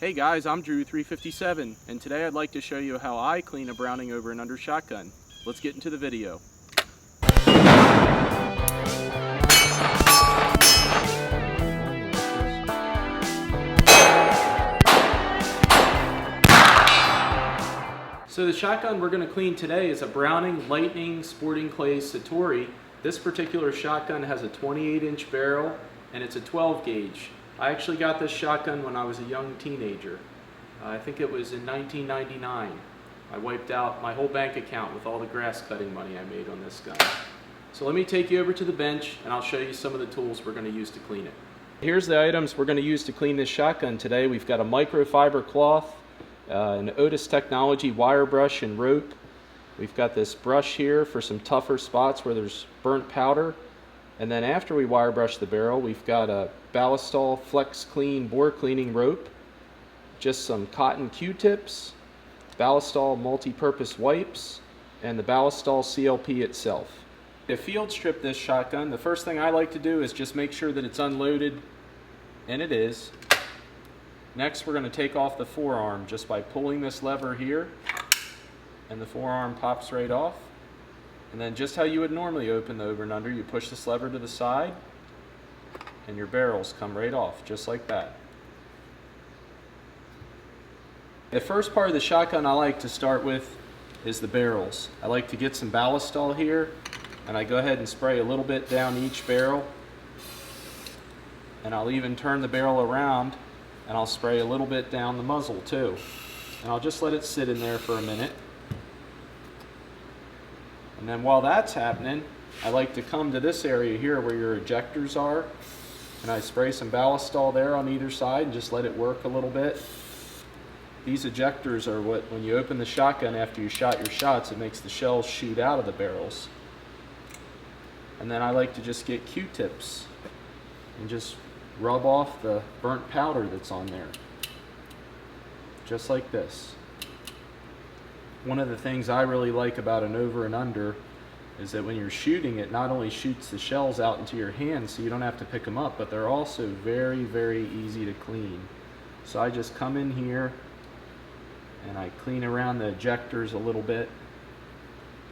Hey guys, I'm Drew357, and today I'd like to show you how I clean a Browning over and under shotgun. Let's get into the video. So the shotgun we're going to clean today is a Browning Lightning Sporting Clays Citori. This particular shotgun has a 28-inch barrel and it's a 12 gauge. I actually got this shotgun when I was a young teenager. I think it was in 1999. I wiped out my whole bank account with all the grass cutting money I made on this gun. So let me take you over to the bench and I'll show you some of the tools we're going to use to clean it. Here's the items we're going to use to clean this shotgun today. We've got a microfiber cloth, an Otis Technology wire brush and rope. We've got this brush here for some tougher spots where there's burnt powder. And then after we wire brush the barrel, we've got a Ballistol Flex Clean bore cleaning rope, just some cotton Q-tips, Ballistol multi-purpose wipes, and the Ballistol CLP itself. To field strip this shotgun, the first thing I like to do is just make sure that it's unloaded, and it is. Next, we're going to take off the forearm just by pulling this lever here, and the forearm pops right off. And then just how you would normally open the over and under, you push this lever to the side, and your barrels come right off, just like that. The first part of the shotgun I like to start with is the barrels. I like to get some Ballistol here, and I go ahead and spray a little bit down each barrel. And I'll even turn the barrel around, and I'll spray a little bit down the muzzle too. And I'll just let it sit in there for a minute. And then while that's happening, I like to come to this area here where your ejectors are, and I spray some Ballistol there on either side and just let it work a little bit. These ejectors are what, when you open the shotgun after you shot your shots, it makes the shells shoot out of the barrels. And then I like to just get Q-tips and just rub off the burnt powder that's on there, just like this. One of the things I really like about an over and under is that when you're shooting, it not only shoots the shells out into your hands so you don't have to pick them up, but they're also very, very easy to clean. So I just come in here and I clean around the ejectors a little bit.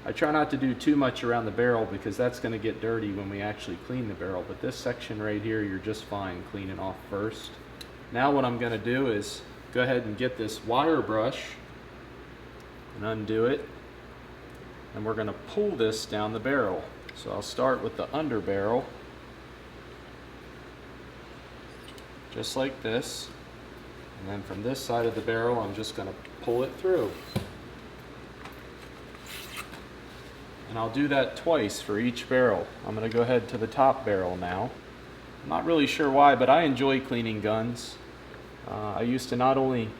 I try not to do too much around the barrel because that's going to get dirty when we actually clean the barrel, but this section right here you're just fine cleaning off first. Now what I'm going to do is go ahead and get this wire brush and undo it, and we're going to pull this down the barrel. So I'll start with the under barrel, just like this, and then from this side of the barrel I'm just going to pull it through. And I'll do that twice for each barrel. I'm going to go ahead to the top barrel now. I'm not really sure why, but I enjoy cleaning guns. I used to not only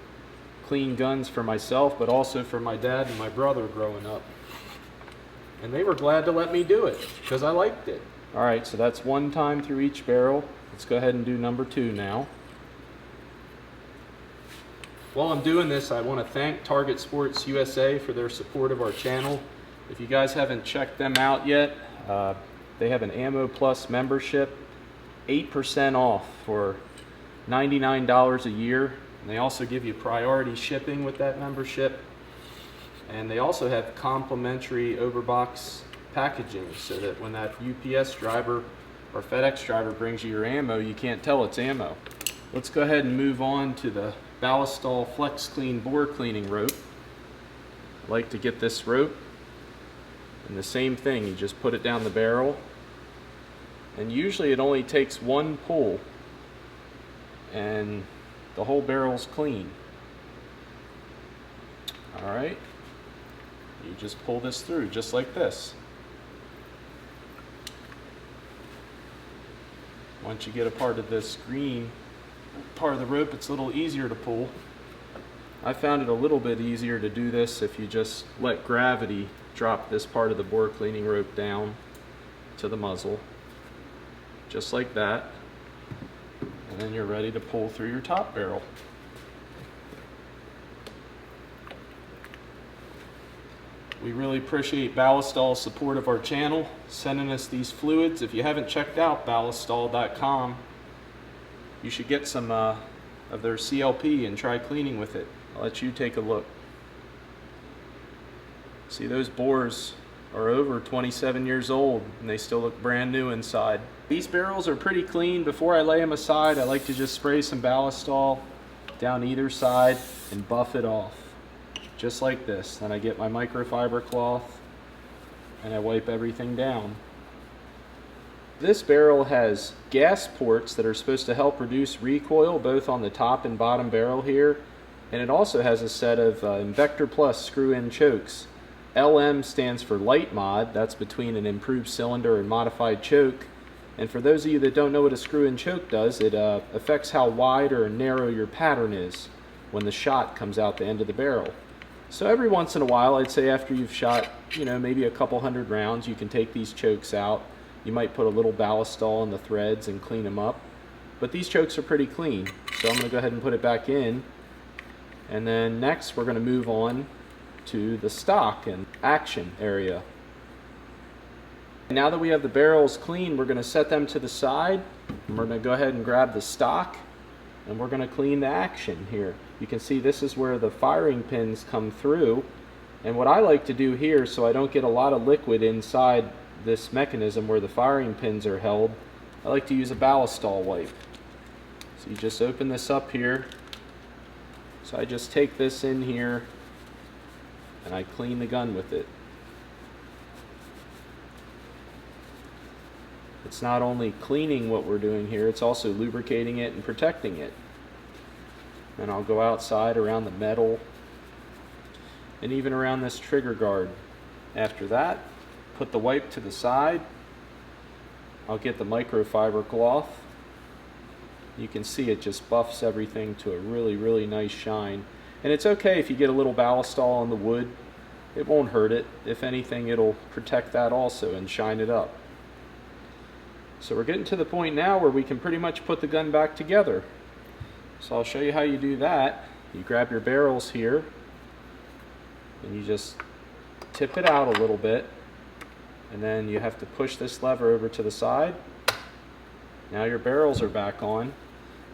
clean guns for myself, but also for my dad and my brother growing up. And they were glad to let me do it, because I liked it. Alright, so that's one time through each barrel. Let's go ahead and do number 2 now. While I'm doing this, I want to thank Target Sports USA for their support of our channel. If you guys haven't checked them out yet, they have an Ammo Plus membership, 8% off for $99 a year. And they also give you priority shipping with that membership. And they also have complimentary overbox packaging so that when that UPS driver or FedEx driver brings you your ammo, you can't tell it's ammo. Let's go ahead and move on to the Ballistol Flex Clean bore cleaning rope. I like to get this rope, and the same thing, you just put it down the barrel, and usually it only takes one pull and the whole barrel's clean. Alright, you just pull this through just like this. Once you get a part of this green part of the rope, it's a little easier to pull. I found it a little bit easier to do this if you just let gravity drop this part of the bore cleaning rope down to the muzzle, just like that, and then you're ready to pull through your top barrel. We really appreciate Ballistol's support of our channel, sending us these fluids. If you haven't checked out ballistol.com, you should get some of their CLP and try cleaning with it. I'll let you take a look. See, those bores are over 27 years old and they still look brand new inside. These barrels are pretty clean. Before I lay them aside, I like to just spray some ballistol down either side and buff it off, just like this. Then I get my microfiber cloth and I wipe everything down. This barrel has gas ports that are supposed to help reduce recoil both on the top and bottom barrel here, and it also has a set of Invector Plus screw-in chokes. LM stands for light mod, that's between an improved cylinder and modified choke. And for those of you that don't know what a screw-in choke does, it affects how wide or narrow your pattern is when the shot comes out the end of the barrel. So every once in a while, I'd say after you've shot, maybe a couple hundred rounds, you can take these chokes out. You might put a little ballistol in the threads and clean them up. But these chokes are pretty clean, so I'm going to go ahead and put it back in. And then next we're going to move on to the stock and action area. Now that we have the barrels clean, we're going to set them to the side, and we're going to go ahead and grab the stock, and we're going to clean the action here. You can see this is where the firing pins come through, and what I like to do here, so I don't get a lot of liquid inside this mechanism where the firing pins are held, I like to use a ballistol wipe. So you just open this up here. So I just take this in here and I clean the gun with it. It's not only cleaning what we're doing here, it's also lubricating it and protecting it. And I'll go outside around the metal and even around this trigger guard. After that, put the wipe to the side. I'll get the microfiber cloth. You can see it just buffs everything to a really, really nice shine. And it's okay if you get a little ballistol on the wood. It won't hurt it. If anything, it'll protect that also and shine it up. So we're getting to the point now where we can pretty much put the gun back together. So I'll show you how you do that. You grab your barrels here and you just tip it out a little bit, and then you have to push this lever over to the side. Now your barrels are back on.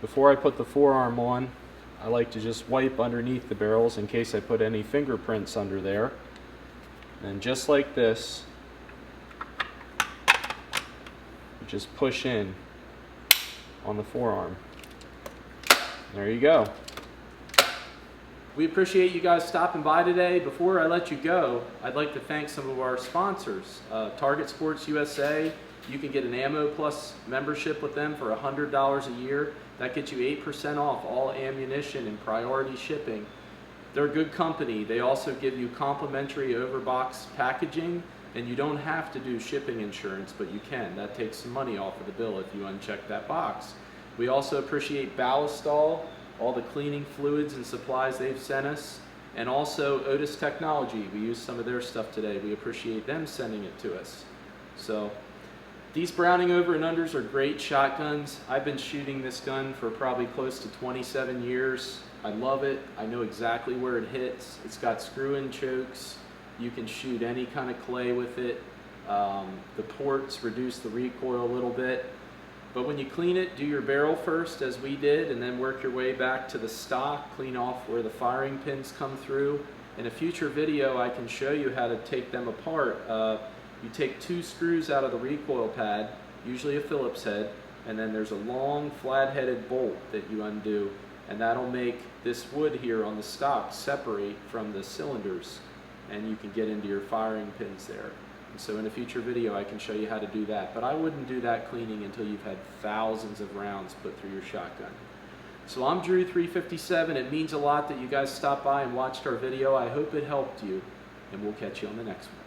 Before I put the forearm on, I like to just wipe underneath the barrels in case I put any fingerprints under there. And just like this, you just push in on the forearm. There you go. We appreciate you guys stopping by today. Before I let you go, I'd like to thank some of our sponsors. Target Sports USA, you can get an Ammo Plus membership with them for $100 a year. That gets you 8% off all ammunition and priority shipping. They're a good company. They also give you complimentary overbox packaging, and you don't have to do shipping insurance, but you can. That takes some money off of the bill if you uncheck that box. We also appreciate Ballistol, all the cleaning fluids and supplies they've sent us, and also Otis Technology. We used some of their stuff today. We appreciate them sending it to us. So these Browning over and unders are great shotguns. I've been shooting this gun for probably close to 27 years. I love it. I know exactly where it hits. It's got screw-in chokes. You can shoot any kind of clay with it. The ports reduce the recoil a little bit. But when you clean it, do your barrel first, as we did, and then work your way back to the stock. Clean off where the firing pins come through. In a future video, I can show you how to take them apart. You take 2 screws out of the recoil pad, usually a Phillips head, and then there's a long flat-headed bolt that you undo, and that'll make this wood here on the stock separate from the cylinders, and you can get into your firing pins there. And so in a future video I can show you how to do that, but I wouldn't do that cleaning until you've had thousands of rounds put through your shotgun. So I'm Drew357. It means a lot that you guys stopped by and watched our video. I hope it helped you, and we'll catch you on the next one.